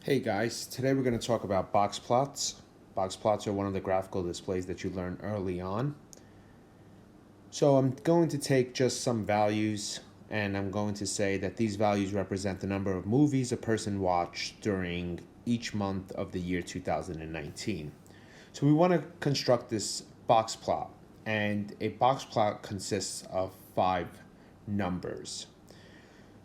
Hey guys, today we're going to talk about box plots. Box plots are one of the graphical displays that you learn early on. So I'm going to take just some values and I'm going to say that these values represent the number of movies a person watched during each month of the year 2019. So we want to construct this box plot, and a box plot consists of 5 numbers.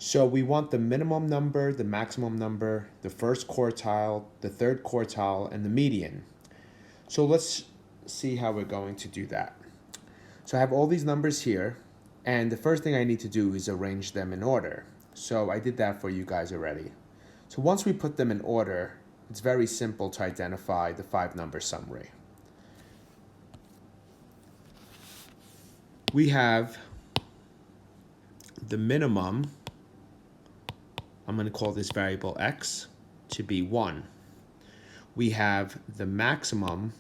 So we want the minimum number, the maximum number, the first quartile, the third quartile, and the median. So let's see how we're going to do that. So I have all these numbers here, and the first thing I need to do is arrange them in order. So I did that for you guys already. So once we put them in order, it's very simple to identify the 5-number summary. We have the minimum. I'm going to call this variable x to be 1. We have the maximum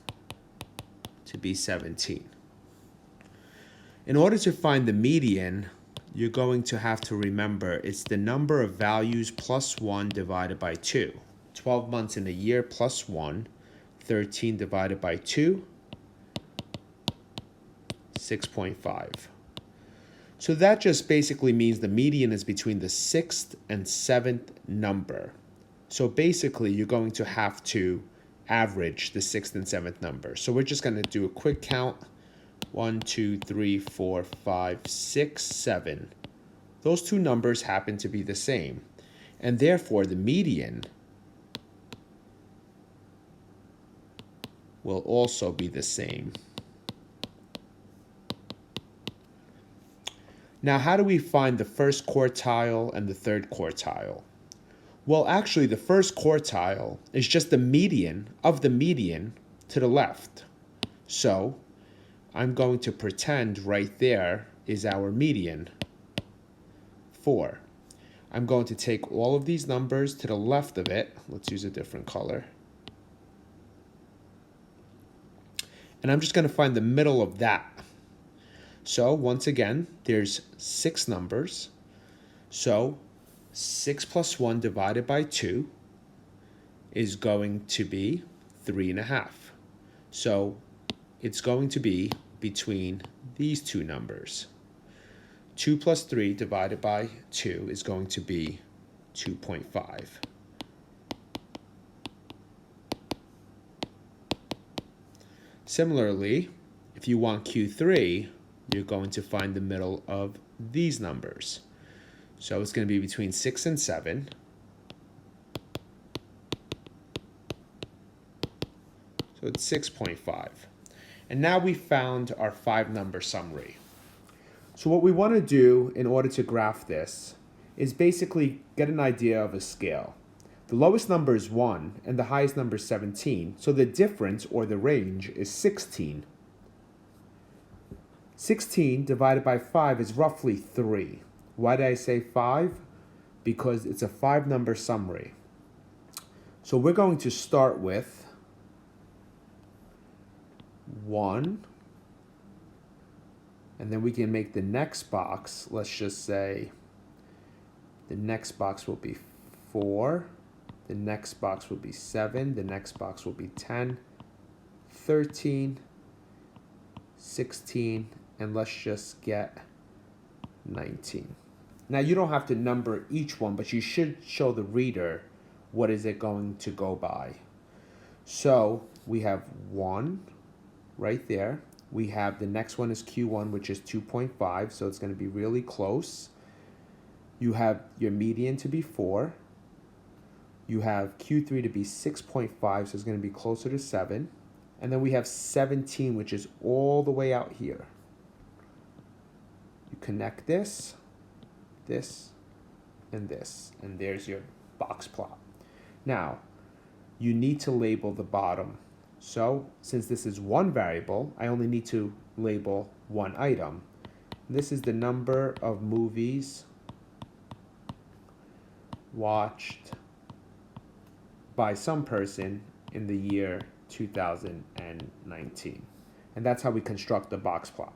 to be 17. In order to find the median, you're going to have to remember it's the number of values plus 1 divided by 2. 12 months in a year plus 1, 13 divided by 2, 6.5. So that just basically means the median is between the 6th and 7th number. So basically, you're going to have to average the 6th and 7th number. So we're just going to do a quick count. 1, 2, 3, 4, 5, 6, 7. Those two numbers happen to be the same. And therefore, the median will also be the same. Now, how do we find the first quartile and the third quartile? Well, actually, the first quartile is just the median of the median to the left. So I'm going to pretend right there is our median, 4. I'm going to take all of these numbers to the left of it. Let's use a different color. And I'm just going to find the middle of that. So once again, there's 6 numbers. So 6 plus 1 divided by 2 is going to be 3.5. So it's going to be between these two numbers. 2 plus 3 divided by 2 is going to be 2.5. Similarly, if you want Q3, you're going to find the middle of these numbers. So it's going to be between 6 and 7. So it's 6.5. And now we found our 5-number summary. So what we want to do in order to graph this is basically get an idea of a scale. The lowest number is 1 and the highest number is 17. So the difference, or the range, is 16. 16 divided by 5 is roughly 3. Why did I say 5? Because it's a 5-number summary. So we're going to start with 1. And then we can make the next box. Let's just say the next box will be 4. The next box will be 7. The next box will be 10, 13, 16, and let's just get 19. Now, you don't have to number each one, but you should show the reader what is it going to go by. So we have 1 right there. We have the next one is Q1, which is 2.5, so it's going to be really close. You have your median to be 4. You have Q3 to be 6.5, so it's going to be closer to 7. And then we have 17, which is all the way out here. You connect this, and this, and there's your box plot. Now, you need to label the bottom. So, since this is one variable, I only need to label one item. This is the number of movies watched by some person in the year 2019. And that's how we construct the box plot.